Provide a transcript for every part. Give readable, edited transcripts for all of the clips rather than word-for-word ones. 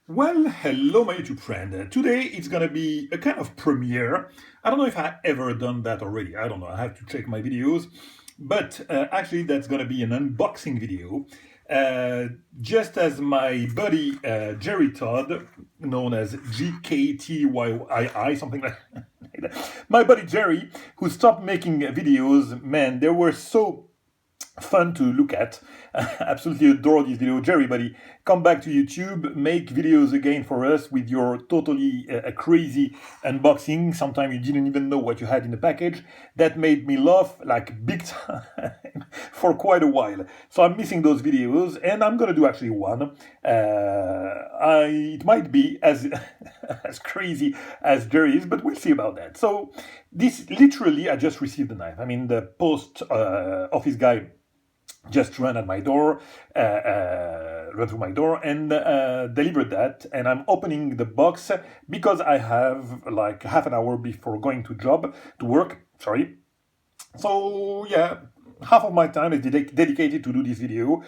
Well, hello, my YouTube friend. Today it's gonna be a kind of premiere. I don't know if I ever done that already. I don't know. I have to check my videos. But actually, that's gonna be an unboxing video. Uh, just as my buddy Jerry Todd, known as GKTYII, something like that. My buddy Jerry, who stopped making videos, man, they were so fun to look at. Absolutely adore this video. Jerry, buddy, come back to YouTube, make videos again for us with your totally crazy unboxing. Sometimes you didn't even know what you had in the package. That made me laugh like big time for quite a while. So I'm missing those videos, and I'm gonna do actually one. It might be as as crazy as Jerry is, but we'll see about that. So this literally, I just received the knife. I mean, the post office guy just ran at my door, ran through my door and delivered that. And I'm opening the box because I have like half an hour before going to work. Sorry. So yeah, half of my time is dedicated to do this video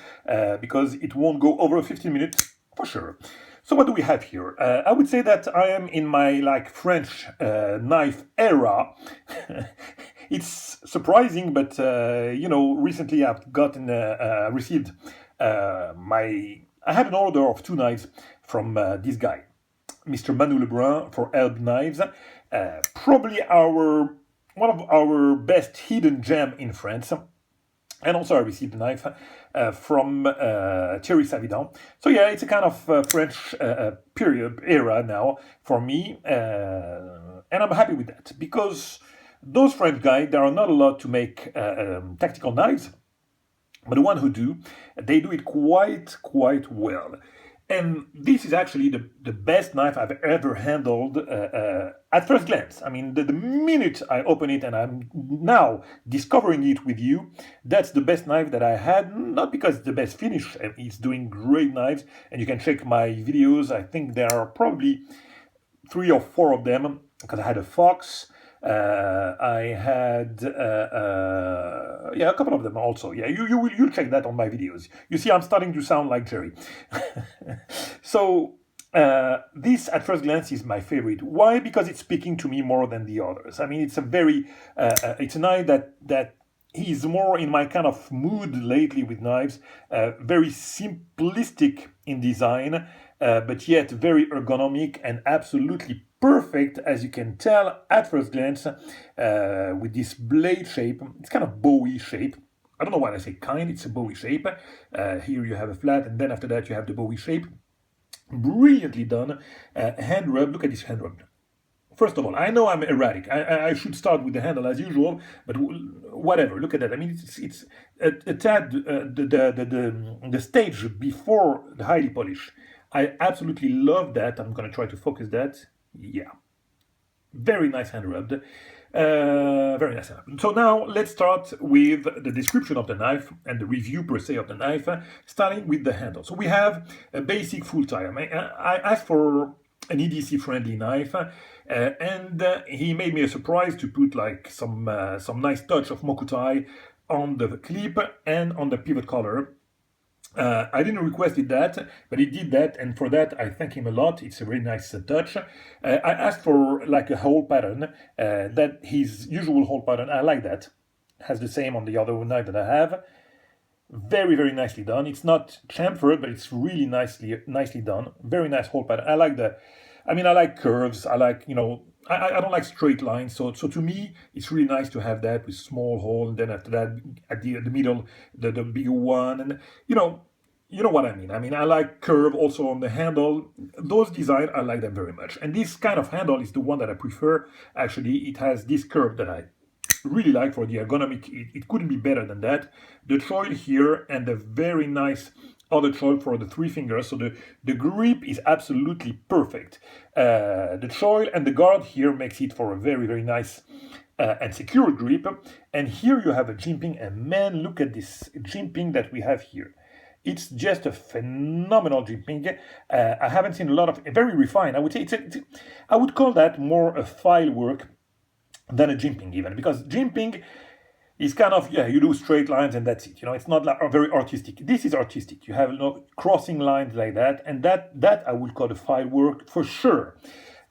because it won't go over 15 minutes for sure. So what do we have here? I would say that I am in my like French knife era. It's surprising, but recently I've gotten received my. I had an order of two knives from this guy, Mr. Manu Lebrun, for ELB knives. Probably one of our best hidden gem in France. And also I received a knife from Thierry Savidan. So yeah, it's a kind of French period era now for me. And I'm happy with that because those French guys, there are not a lot to make tactical knives. But the one who do, they do it quite well. And this is actually the best knife I've ever handled at first glance. I mean, the minute I open it and I'm now discovering it with you, that's the best knife that I had. Not because it's the best finish, it's doing great knives. And you can check my videos. I think there are probably 3 or 4 of them because I had a Fox. I had a couple of them also. Yeah, you'll check that on my videos. You see, I'm starting to sound like Jerry. So this, at first glance, is my favorite. Why? Because it's speaking to me more than the others. I mean, it's it's a knife that he's more in my kind of mood lately with knives. Very simplistic in design, but yet very ergonomic and absolutely perfect, as you can tell at first glance, with this blade shape. It's kind of bowie shape. I don't know why I say kind, it's a bowie shape. Here you have a flat, and then after that you have the bowie shape. Brilliantly done. Hand rub, look at this hand rub. First of all, I know I'm erratic. I should start with the handle as usual, but whatever. Look at that. I mean, it's a tad the stage before the highly polish. I absolutely love that. I'm gonna try to focus that. Yeah, very nice hand rubbed. Very nice hand rubbed. So now let's start with the description of the knife and the review per se of the knife, starting with the handle. So we have a basic full tie. I asked for an EDC friendly knife, and he made me a surprise to put like some nice touch of Mokutai on the clip and on the pivot collar. I didn't request that, but he did that, and for that I thank him a lot. It's a very nice touch. I asked for like a hole pattern, that his usual hole pattern. I like that. Has the same on the other knife that I have. Very nicely done. It's not chamfered, but it's really nicely done. Very nice hole pattern. I like curves. I like, I don't like straight lines. So to me, it's really nice to have that with small hole, and then after that, at the middle, the bigger one, and you know what I mean. I mean, I like curve also on the handle. Those design, I like them very much. And this kind of handle is the one that I prefer. Actually, it has this curve that I really like for the ergonomic. It couldn't be better than that. The choil here and the very nice other choil for the 3 fingers. So the grip is absolutely perfect. The choil and the guard here makes it for a very nice and secure grip. And here you have a jimping, and man, look at this jimping that we have here. It's just a phenomenal jimping. I haven't seen a lot of very refined. I would say I would call that more a file work than a jimping even, because jimping It's kind of, yeah, you do straight lines and that's it. It's not like very artistic. This is artistic. You have crossing lines like that, and that I would call the file work for sure.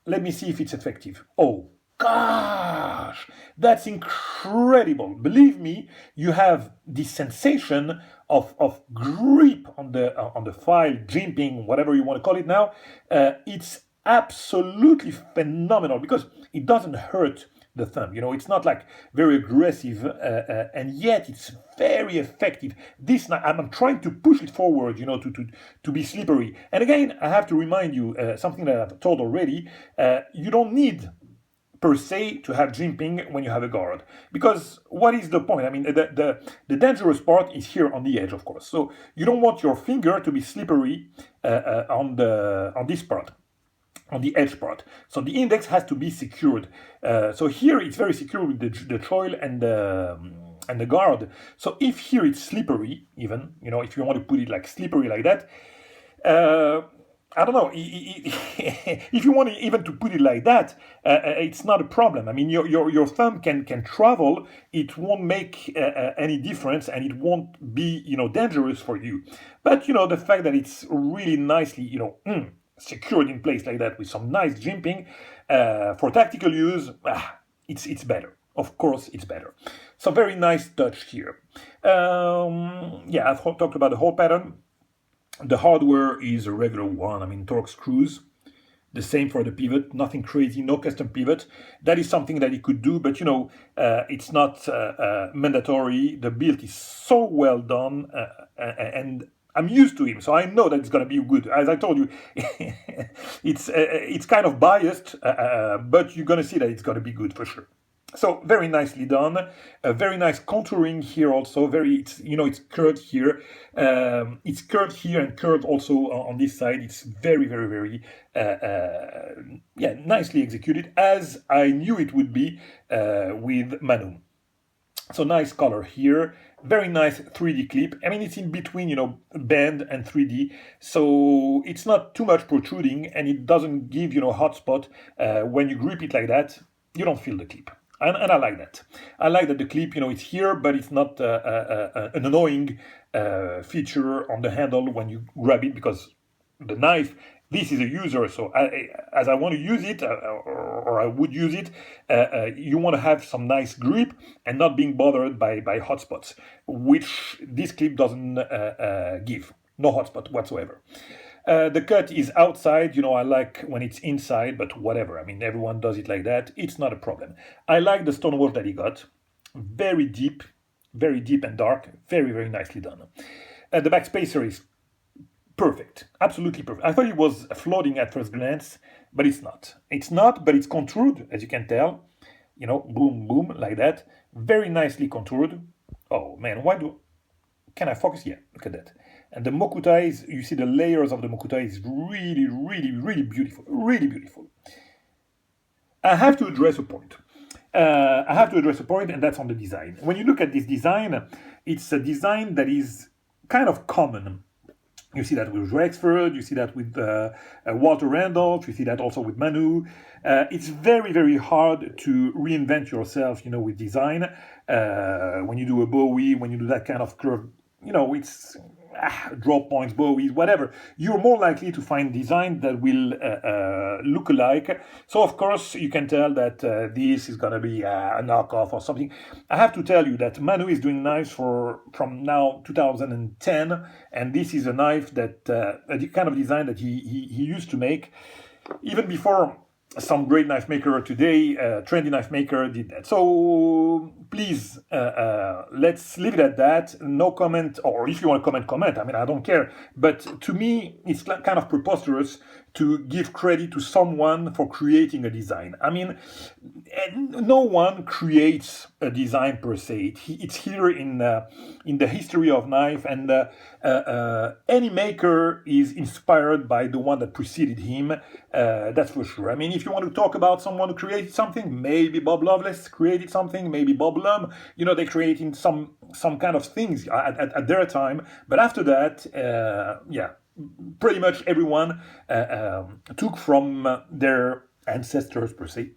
Let me see if it's effective. Oh gosh, that's incredible. Believe me, you have this sensation of grip on the file, jimping, whatever you want to call it now. It's absolutely phenomenal because it doesn't hurt the thumb. It's not like very aggressive, and yet it's very effective. This I'm trying to push it forward, to be slippery. And again, I have to remind you something that I've told already. You don't need per se to have jimping when you have a guard, because what is the point? I mean, the dangerous part is here on the edge, of course. So you don't want your finger to be slippery on this part, on the edge part. So the index has to be secured. So here it's very secure with the choil and the guard. So if here it's slippery, even, if you want to put it like slippery like that, I don't know, if you want even to put it like that, it's not a problem. I mean, your thumb can travel, it won't make any difference, and it won't be, dangerous for you. But, the fact that it's really nicely, secured in place like that with some nice jimping, for tactical use, it's better. Of course, it's better. So very nice touch here. Yeah, I've talked about the whole pattern. The hardware is a regular one. I mean, Torx screws. The same for the pivot. Nothing crazy. No custom pivot. That is something that he could do, but it's not mandatory. The build is so well done, and I'm used to him, so I know that it's going to be good. As I told you, it's kind of biased, but you're going to see that it's going to be good for sure. So very nicely done. Very nice contouring here also. It's curved here. It's curved here and curved also on this side. It's very, very, very, nicely executed, as I knew it would be with Manu. So nice color here. Very nice 3D clip. I mean, it's in between, band and 3D. So it's not too much protruding, and it doesn't give, hot spot. When you grip it like that, you don't feel the clip. And I like that. I like that the clip, it's here, but it's not an annoying feature on the handle when you grab it, because the knife, this is a user, so as I want to use it, or I would use it, you want to have some nice grip and not being bothered by hotspots, which this clip doesn't give. No hotspot whatsoever. The cut is outside, I like when it's inside, but whatever. I mean, everyone does it like that. It's not a problem. I like the stonewash that he got. Very deep and dark. Very, very nicely done. The back spacer is perfect. Absolutely perfect. I thought it was floating at first glance, but it's not. It's not, but it's contoured, as you can tell. Boom, boom, like that. Very nicely contoured. Oh, man, can I focus? Yeah, look at that. And the mokutai, you see the layers of the mokutai is really, really, really beautiful. Really beautiful. I have to address a point. And that's on the design. When you look at this design, it's a design that is kind of common. You see that with Rexford, you see that with Walter Randolph, you see that also with Manu. It's very, very hard to reinvent yourself, with design. When you do a Bowie, when you do that kind of curve, it's drop points, bowies, whatever. You're more likely to find design that will look alike. So of course you can tell that this is gonna be a knockoff or something. I have to tell you that Manu is doing knives from now 2010, and this is a knife that the kind of design that he used to make even before some great knife maker today, trendy knife maker, did that. So please, let's leave it at that. No comment, or if you want to comment. I mean, I don't care. But to me, it's kind of preposterous to give credit to someone for creating a design. I mean, no one creates a design per se. It's here in the history of knife, and any maker is inspired by the one that preceded him. That's for sure. I mean, if you want to talk about someone who created something, maybe Bob Loveless created something, maybe Bob Lum. They created some kind of things at their time. But after that, pretty much everyone took from their ancestors per se.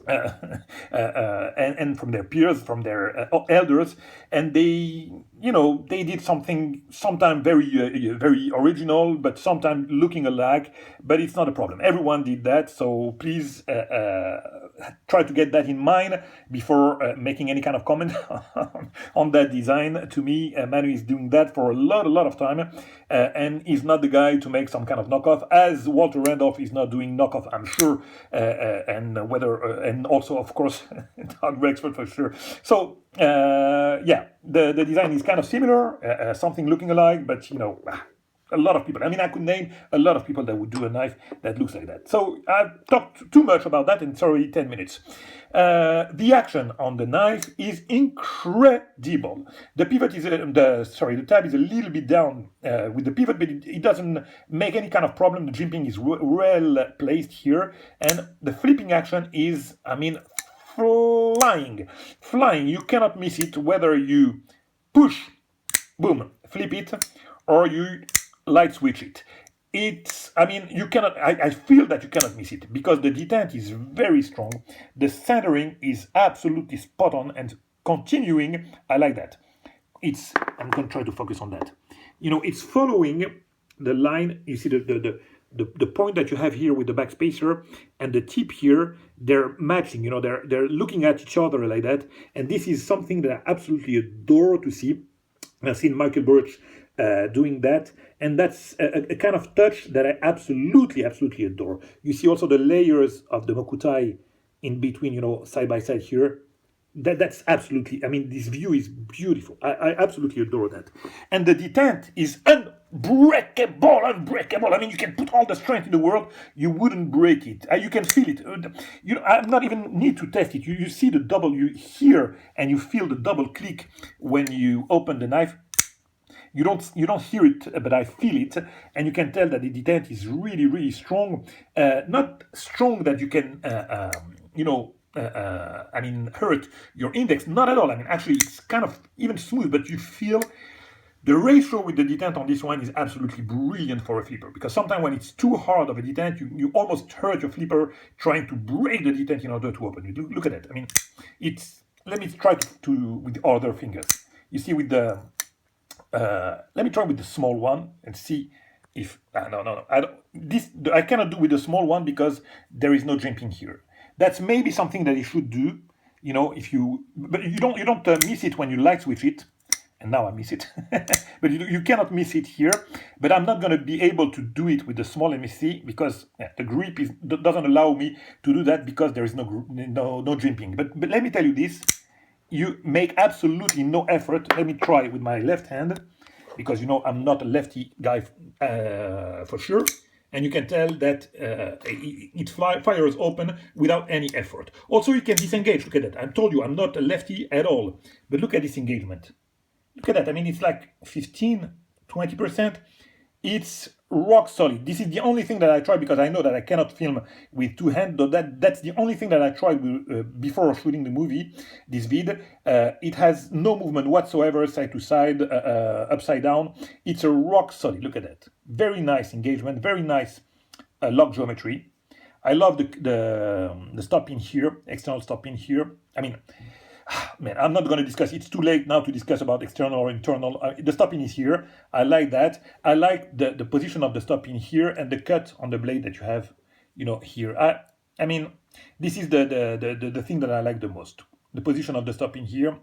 and from their peers, from their elders, and they did something sometimes very original, but sometimes looking alike. But it's not a problem. Everyone did that, so please try to get that in mind before making any kind of comment on that design. To me, Manu is doing that for a lot of time, and he's not the guy to make some kind of knockoff, as Walter Randolph is not doing knockoff, I'm sure, and whether and also of course Doug Rexford for sure. So yeah, the design is kind of similar, something looking alike, but a lot of people. I mean, I could name a lot of people that would do a knife that looks like that. So I've talked too much about that, and it's already 10 minutes. The action on the knife is incredible. The pivot is the tab is a little bit down with the pivot, but it doesn't make any kind of problem. The jimping is well placed here, and the flipping action is, I mean, flying. You cannot miss it, whether you push, boom, flip it, or you light switch it. I mean, you cannot, I feel that you cannot miss it because the detent is very strong. The centering is absolutely spot on and continuing. I like that. I'm going to try to focus on that. It's following the line. You see the point that you have here with the back spacer and the tip here, they're matching, they're looking at each other like that. And this is something that I absolutely adore to see. I've seen Michael Birch doing that, and that's a kind of touch that I absolutely adore. You see also the layers of the Mokutai in between, side by side here. That's absolutely, I mean, this view is beautiful. I absolutely adore that. And the detent is unbreakable. I mean, you can put all the strength in the world, you wouldn't break it. You can feel it. I'm not even need to test it. You see the double, you hear and you feel the double click when you open the knife. You don't hear it, but I feel it, and you can tell that the detent is really strong. Not strong that you can, I mean, hurt your index. Not at all. I mean, actually, it's kind of even smooth, but you feel the ratio with the detent on this one is absolutely brilliant for a flipper, because sometimes when it's too hard of a detent, you almost hurt your flipper trying to break the detent in order to open it. Look at it. I mean, let me try to with the other fingers. You see with the. Let me try with the small one and see if no. I cannot do with the small one because there is no jimping here. That's maybe something that you should do. But you don't miss it when you light switch it. And now I miss it, but you cannot miss it here. But I'm not going to be able to do it with the small MSC because the grip doesn't allow me to do that because there is no jimping. But let me tell you this. You make absolutely no effort. Let me try with my left hand, because I'm not a lefty guy for sure. And you can tell that it fires open without any effort. Also, you can disengage. Look at that. I told you I'm not a lefty at all. But look at this engagement. Look at that. I mean, it's like 15, 20%. It's rock solid. This is the only thing that I tried because I know that I cannot film with two hands. That's the only thing that I tried before shooting the movie, this vid. It has no movement whatsoever, side to side, upside down. It's a rock solid. Look at that. Very nice engagement. Very nice lock geometry. I love the stop pin here, external stop pin here. I mean, man, I'm not going to discuss. It's too late now to discuss about external or internal. The stop pin is here. I like that. I like the position of the stop pin here and the cut on the blade that you have, here. I mean, this is the thing that I like the most. The position of the stop pin here.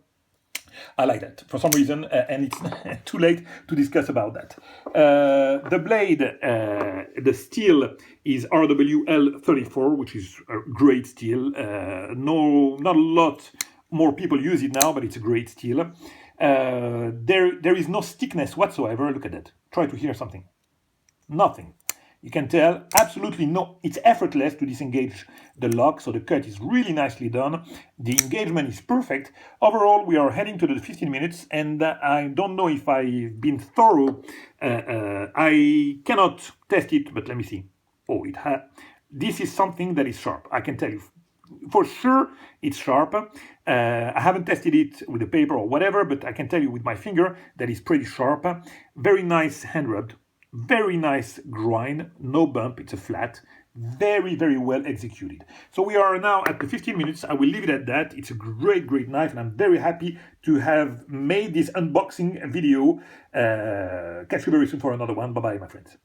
I like that for some reason, and it's too late to discuss about that. The blade, the steel is RWL34, which is a great steel. Not a lot more people use it now, but it's a great steel. There is no stickness whatsoever. Look at that. Try to hear something. Nothing. You can tell absolutely no. It's effortless to disengage the lock, so the cut is really nicely done. The engagement is perfect. Overall, we are heading to the 15 minutes, and I don't know if I've been thorough. I cannot test it, but let me see. Oh, this is something that is sharp. I can tell you. For sure, it's sharp. I haven't tested it with the paper or whatever, but I can tell you with my finger that it's pretty sharp. Very nice hand rubbed. Very nice grind. No bump. It's a flat. very, very well executed. So we are now at the 15 minutes. I will leave it at that. It's a great, great knife, and I'm very happy to have made this unboxing video. Catch you very soon for another one. Bye-bye, my friends.